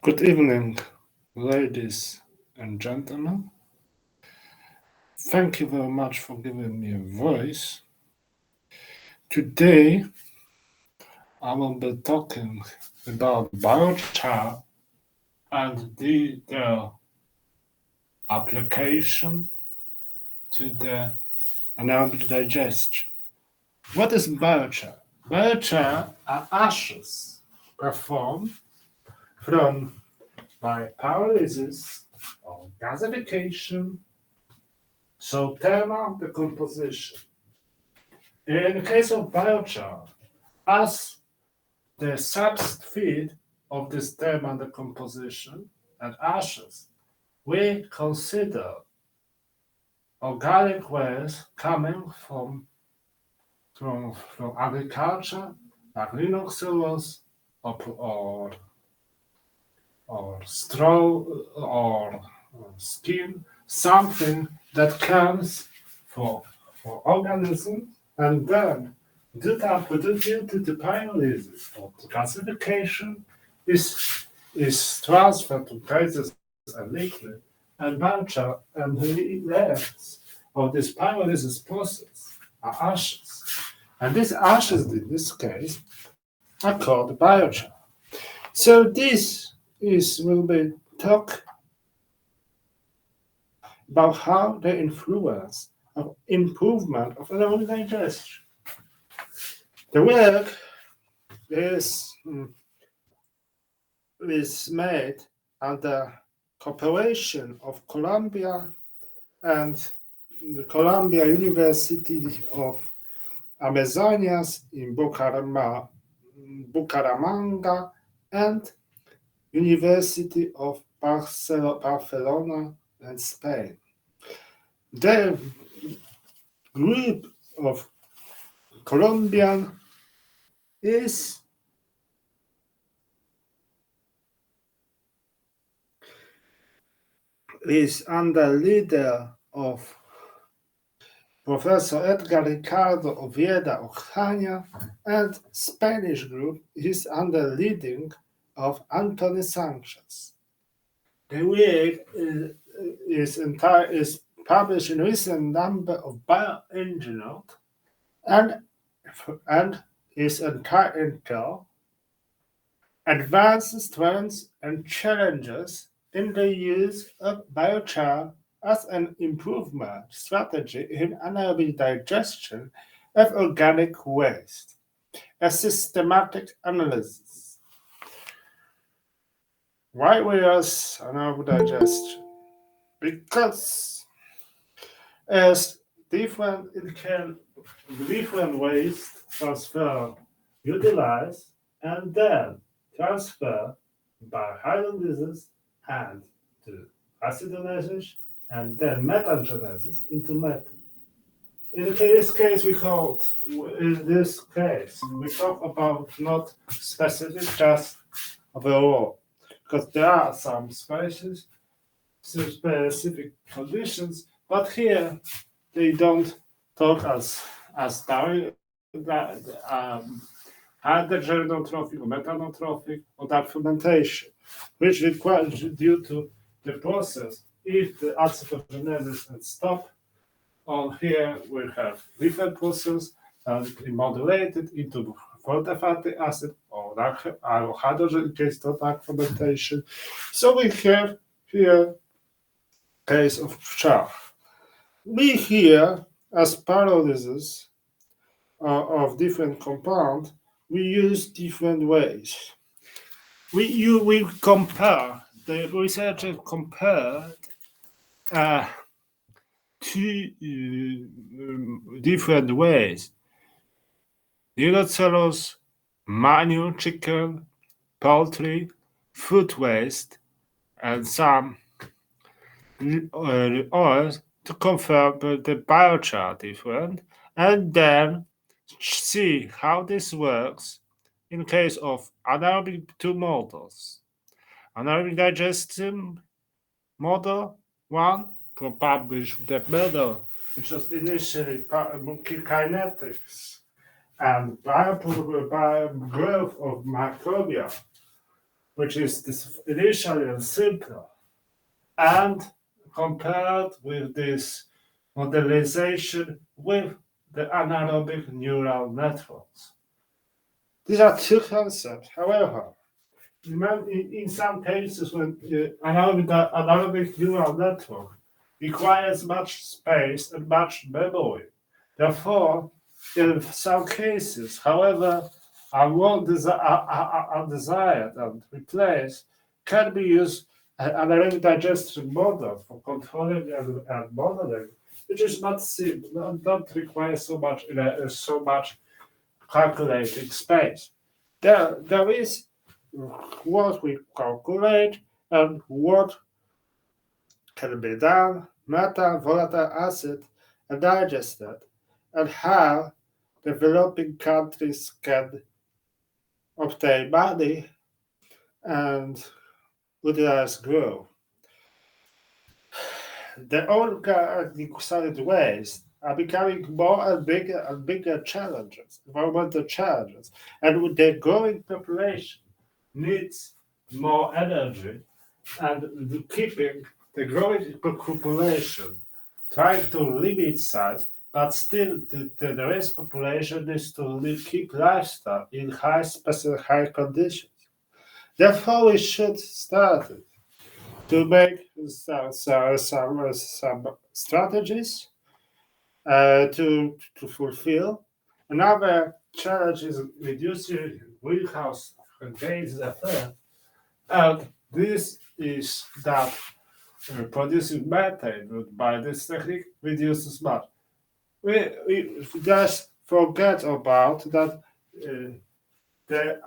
Good evening, ladies and gentlemen. Thank you very much for giving me a voice. Today, I will be talking about biochar and their application to the anaerobic digestion. What is biochar? Biochar are ashes performed from by pyrolysis or gasification, so thermal decomposition. In the case of biochar, as the substrate of this thermal decomposition and ashes, we consider organic waste coming from agriculture, like linux cellulose or straw or skin, something that comes for organisms and then due to the pyrolysis or the gasification is transferred to gases and liquid and biochar and the layers of this pyrolysis process are ashes. And these ashes in this case are called biochar. So this is will be talk about how they influence of improvement of anaerobic digestion. The work is, is made under cooperation of Columbia and the Columbia University of Amazonas in Bucaramanga and University of Barcelona and Spain. The group of Colombian is under leader of Professor Edgar Ricardo Oviedo Ocaña, and Spanish group is under leading of Anthony Sanchez. The work is published in recent number of bioengineered and is entitled Advanced Trends and Challenges in the Use of Biochar as an Improvement Strategy in Anaerobic Digestion of Organic Waste, a systematic analysis. Why we use anaerobic digestion? Because as different waste transfer, utilize, and then transfer by hydrolysis and to acidolysis and then metagenesis into methane. In this case, we talk about not specific, just overall, because there are some specific conditions, but here they don't talk as hydrogenotrophic or metanotrophic or that fermentation, which requires due to the process. If the acidogenesis and stop, on here we have different process and modulated into further fatty acid or hydrogen in case of dark fermentation. So we have here case of char. We here as pyrolysis of different compound, we use different ways. We compare, the researchers compared two different ways. Cellulose, manure, chicken, poultry, food waste, and some oils to confirm the biochar different, and then see how this works in case of anaerobic two models. Anaerobic digestion model 1 published the model, which was initially kinetics and growth of microbia, which is this initially simpler, and compared with this modelization with the anaerobic neural networks. These are two concepts. However, in some cases, when anaerobic neural network requires much space and much memory, therefore, in some cases, however, undesired and replaced, can be used anaerobic digestion model for controlling and modeling, which is not simple and not require so much calculating space. There is what we calculate and what can be done, metal, volatile acid, and digested, and how developing countries can obtain money and utilize growth. The organic solid waste are becoming more and bigger challenges, environmental challenges, and with the growing population needs more energy, and keeping the growing population trying to limit size, but still the rest population needs to keep lifestyle in high conditions. Therefore, we should start to make some strategies to fulfill. Another challenge is reducing greenhouse gas effect, and this is that producing methane by this technique reduces much. We just forget about that the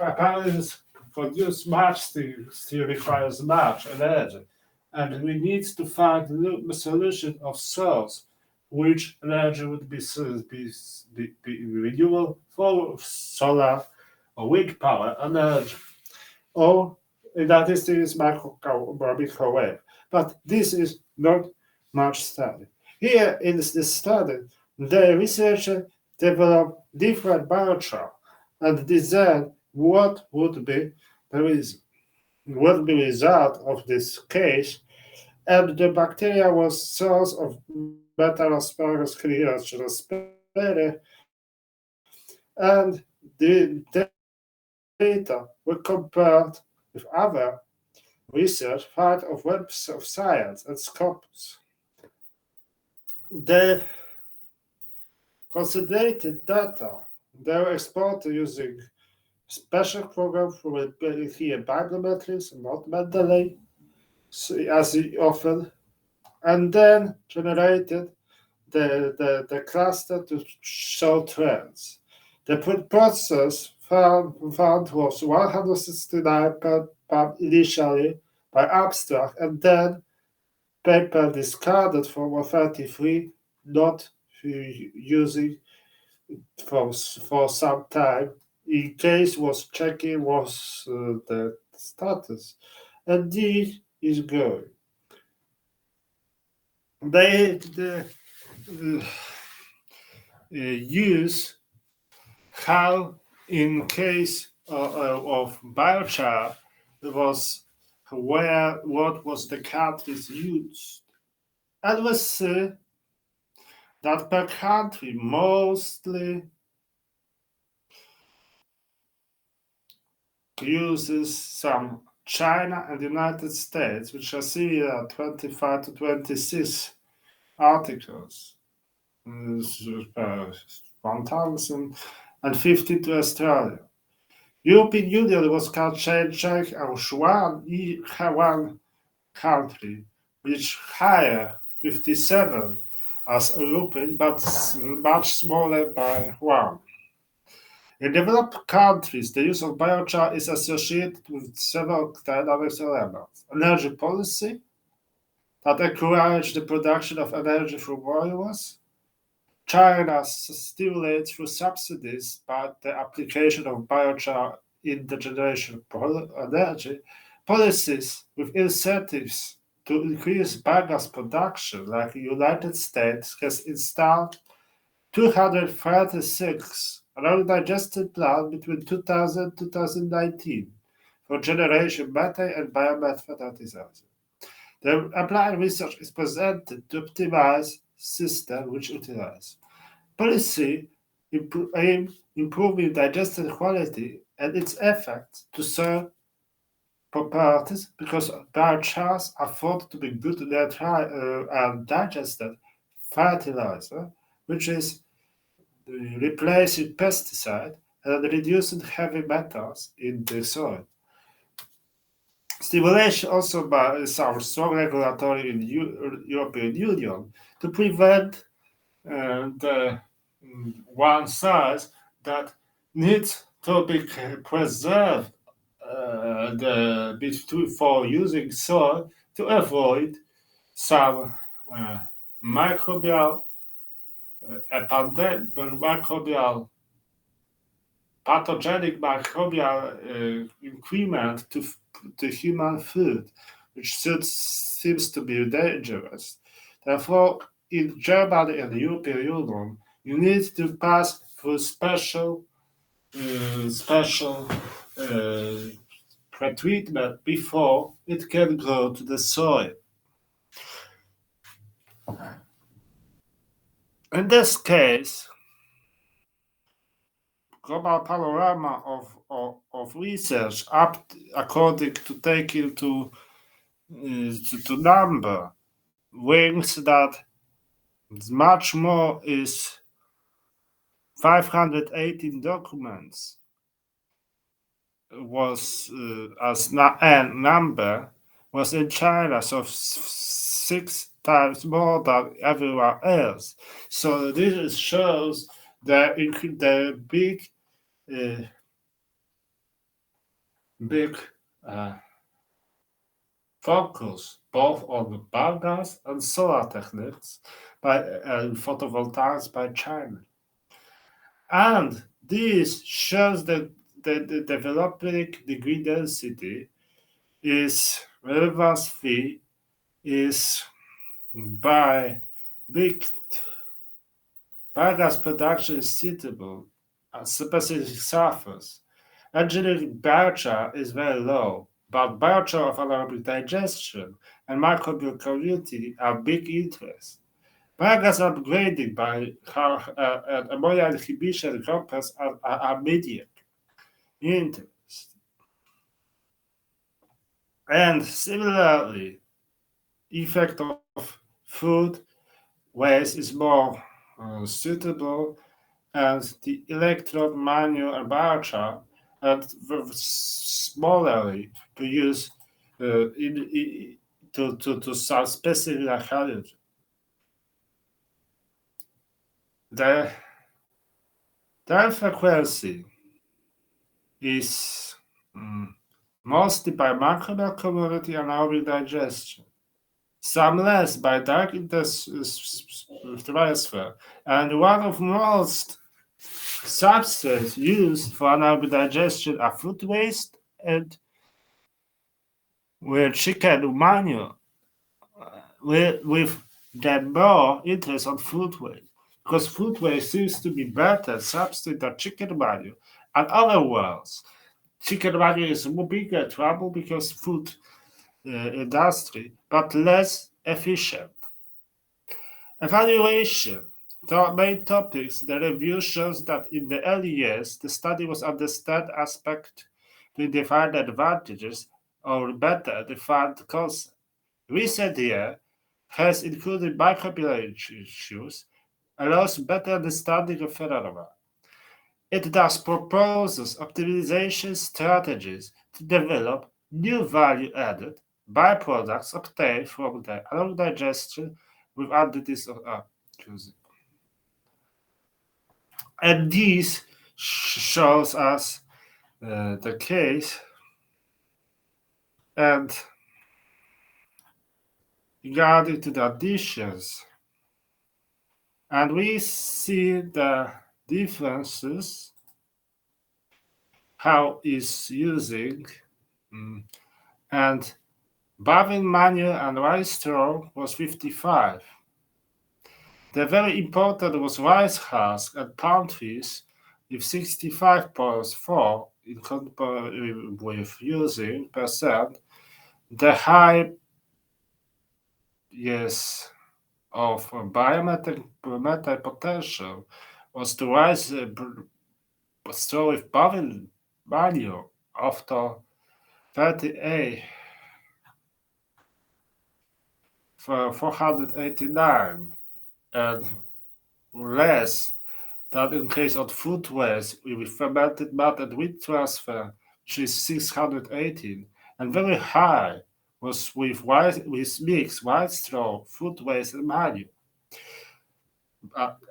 apparent produce much still requires much energy, and we need to find a solution of source which energy would be renewable for solar or wind power energy, or that is microwave. But this is not much study. Here in this study, the researcher developed different biochar and designed what would be the result of this case, and the bacteria was source of Beta-Aspergillus and the data were compared with other research part of Web of Science and Scopus. The consolidated data they were exported using special program for here biometrics, not Mendeley, as often, and then generated the cluster to show trends. The process found was 169 per initially by abstract, and then paper discarded for 133, not using for some time. In case was checking was the status, and this is going. They use how in case of biochar was what was the countries used, and we see that per country mostly uses some China and United States, which are similar 25 to 26 articles, 1,050 to Australia. European Union was changed as one country, which higher 57 as European, but much smaller by one. In developed countries, the use of biochar is associated with several dynamic elements. Energy policy, that encourage the production of energy from biomass. China stimulates through subsidies by the application of biochar in the generation of energy. Policies with incentives to increase biogas production, like the United States has installed 236 around digested plant between 2000 and 2019 for generation methane and biomass fertilization. The applied research is presented to optimize system which utilize policy aim improving digestion quality and its effects to serve properties because biochars are thought to be good and digested fertilizer, which is replacing pesticide and reducing heavy metals in the soil. Stimulation also by some strong regulatory in European Union to prevent the one size that needs to be preserved for using soil to avoid some microbial microbial pathogenic microbial increment to human food, which seems to be dangerous. Therefore, in Germany and the European Union, you need to pass through special pre-treatment before it can go to the soil. In this case, global panorama of research according to take into to number brings that much more is 518 documents was as number was in China, so 6 times more than everywhere else. So this shows the big focus both on the biogas and solar techniques by photovoltaics by China. And this shows that the developing degree density is relevance fee is by big biogas production is suitable at specific surface. Engineering biochar is very low, but biochar of anaerobic digestion and microbial community are big interest. Biogas upgrading by ammonia inhibition compounds are medium interest. And similarly, effect of food waste is more suitable, and the electrode, manual, and biochar and smaller to use to some specific halogen. The frequency is mostly by microbial community and anaerobic digestion, some less by direct transfer, and one of most substances used for anaerobic digestion are food waste and where chicken manure, with the more interest on food waste, because food waste seems to be better substitute than chicken manure. And other words, chicken manure is more bigger trouble because food industry, but less efficient. Evaluation. The main topics. The review shows that in the early years, the study was understand aspect to define advantages or better defined concept. Recent year has included microbial issues, allows better understanding of phenomena. It thus proposes optimization strategies to develop new value-added byproducts obtained from the anaerobic digestion with additives of choosing. And this shows us the case, and regarding to the additions, and we see the differences how is using and Bavin manual and rice straw was 55. The very important was rice husk and pound fish with 65.4 in comparison with using percent, the high yes of biometal potential was to rise so with Pavel value after 38 for 489 and less than in case of food waste with fermented malt and wheat transfer, which is 618, and very high was with mixed white straw, food waste, and manure,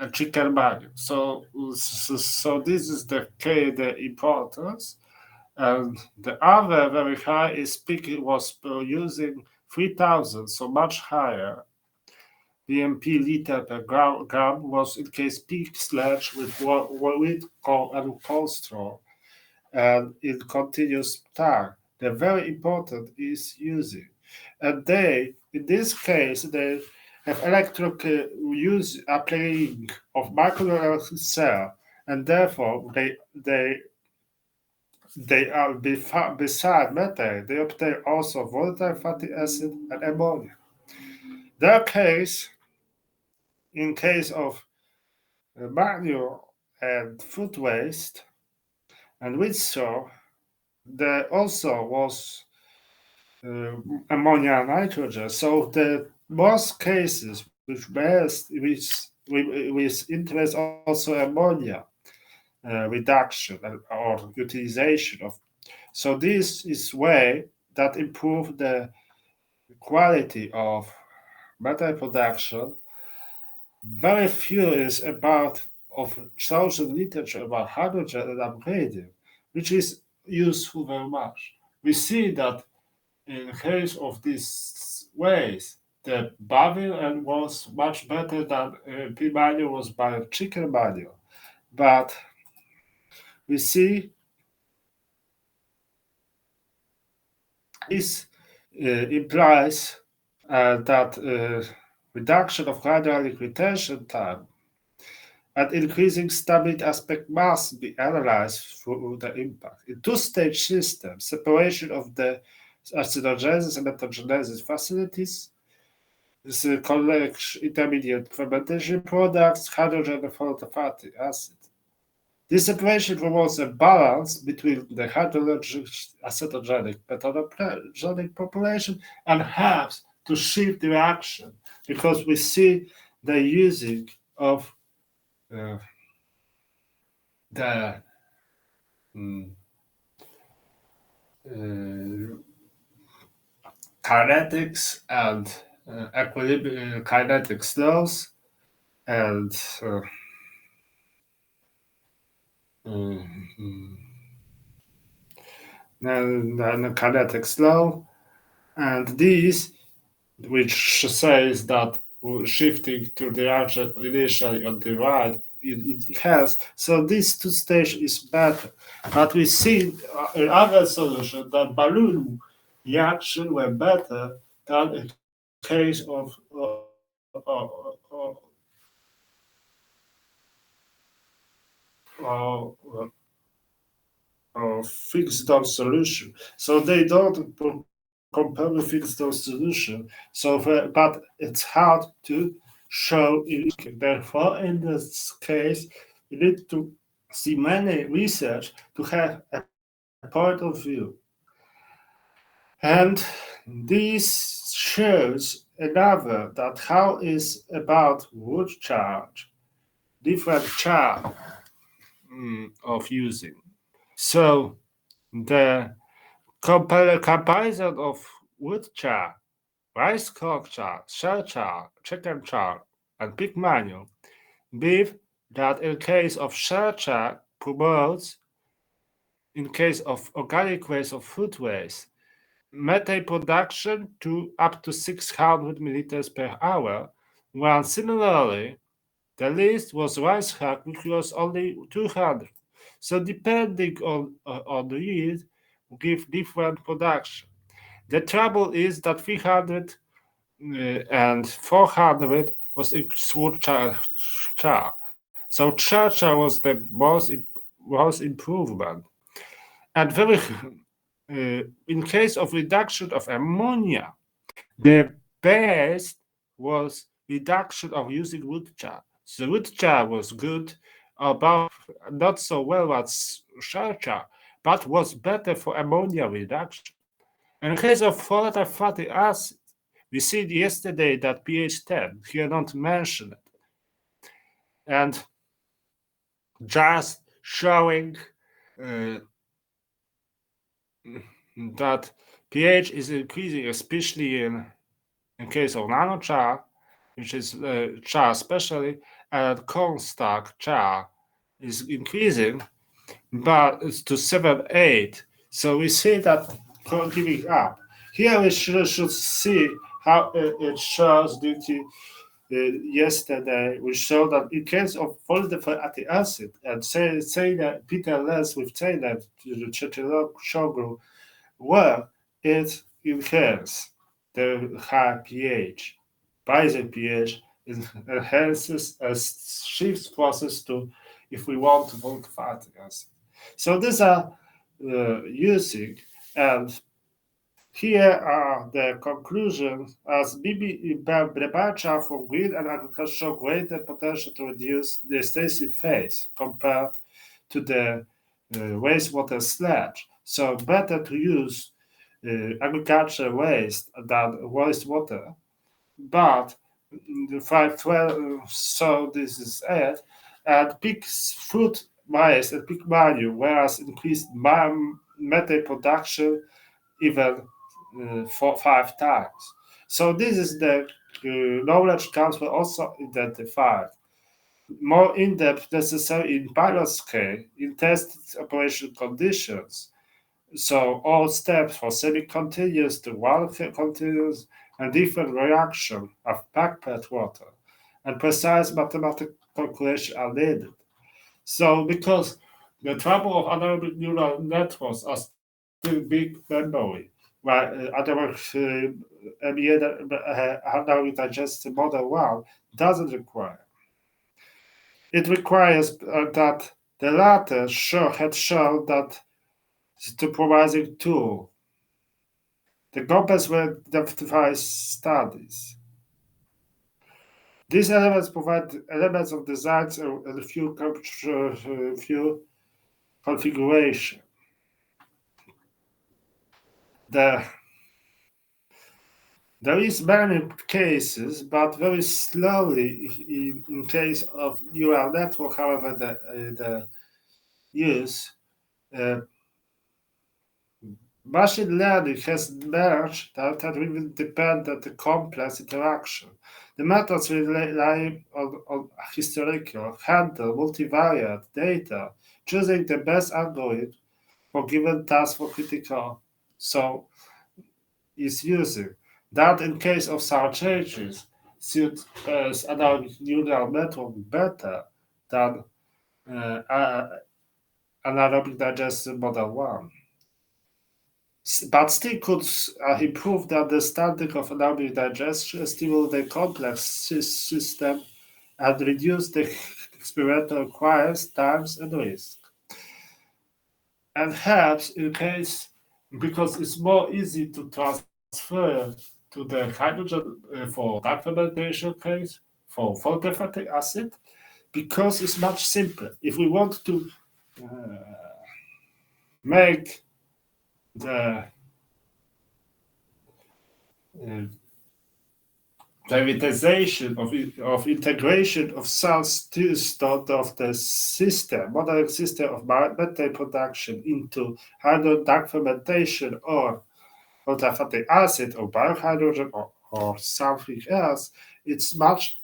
and chicken manure. So this is the importance. And the other very high is speaking was using 3,000, so much higher. BMP liter per gram was in case pig sledge with wheat and coal straw, and in continuous time. The very important is using, and they in this case they have electric use applying of microelectric cell, and therefore they are beside methane. They obtain also volatile fatty acid and ammonia. Their case, in case of manure and food waste and wheat straw, there also was ammonia and nitrogen. So the most cases which interest also ammonia reduction or utilization of. So this is way that improve the quality of metal production. Very few is about of social literature about hydrogen and upgrading, which is useful very much. We see that in case of these ways, the Bavil and was much better than P manual was by chicken manual, but we see this implies that reduction of hydraulic retention time and increasing stability aspect must be analyzed through the impact. In two-stage system, separation of the acidogenesis and metagenesis facilities, this collection intermediate fermentation products, hydrogen and fatty acid. This separation promotes a balance between the hydrologic, acetogenic, methanogenic population and helps to shift the reaction because we see the using of the kinetics and equilibrium kinetics laws and then kinetics law, and this which says that shifting to the reaction initially on the right it has. So this two stage is better, but we see in other solution that balloon reaction were better than in case of fixed dose solution. So they don't compare with fixed dose solution. So, but it's hard to show. Therefore, in this case, you need to see many research to have a point of view. And this shows another that how is about wood charge, different charge of using. So the comparison of wood char, rice cork char, shell char, chicken char, and pig manure, beef that in case of shell char promotes, in case of organic waste of food waste, methane production to up to 600 milliliters per hour, while similarly, the least was rice husk, which was only 200. So depending on the yield, give different production. The trouble is that 300 and 400 was in char. So char was the most improvement. And very, in case of reduction of ammonia, the best was reduction of using wood char. The wood char was good, about not so well as shell char, but was better for ammonia reduction. In case of volatile fatty acid, we see yesterday that pH 10, here not mentioned, and just showing that pH is increasing, especially in case of nanochar, which is char especially, and cornstarch char is increasing, but it's to 7, 8. So we see that giving up. Here we should see how it shows due to yesterday. We showed that in case of volatile fatty acid, and say that Peter Lenz with Taylor, Shogru, well, it enhances the high pH. By the pH, it enhances a shift process to, if we want to volatile fatty acid. So these are using, and here are the conclusions as biochar for green and agriculture show greater potential to reduce the stacy phase compared to the wastewater sludge. So better to use agriculture waste than wastewater. But the 512, so this is it. And peak food waste and peak value, whereas increased methane production even 5 times. So this is the knowledge transfer also identified. More in-depth necessary in pilot scale in tested operation conditions. So all steps for semi-continuous to one-continuous and different reaction of backpack water and precise mathematical calculation are needed. So because the trouble of anaerobic neural networks are still big memory, while anaerobic digestive model 1 doesn't require. It requires that the latter had shown that to providing tool. The compass were device studies. These elements provide elements of design and a few configuration. There is many cases, but very slowly in case of neural network. However, the use machine learning has merged that will depend on the complex interaction. The methods rely on historical, handle, multivariate data, choosing the best algorithm for given task for critical. So is using that in case of some changes suit another neural network better than anaerobic digestive model 1. But still could improve the understanding of anaerobic digestion, stimulate the complex system, and reduce the experimental requires times and risk. And helps in case because it's more easy to transfer to the hydrogen for that fermentation case for volatile fatty acid because it's much simpler. If we want to make the privatization of integration of cells to start of the system, modern system of methane production into hydrogen fermentation or fatty acid or biohydrogen or something else, it's much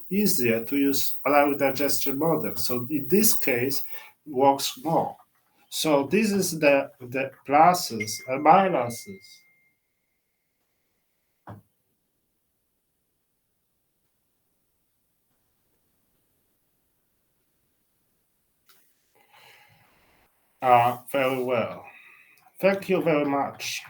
easier to use anaerobic digestion model. So in this case, it works more. So this is the pluses and minuses. Very well. Thank you very much.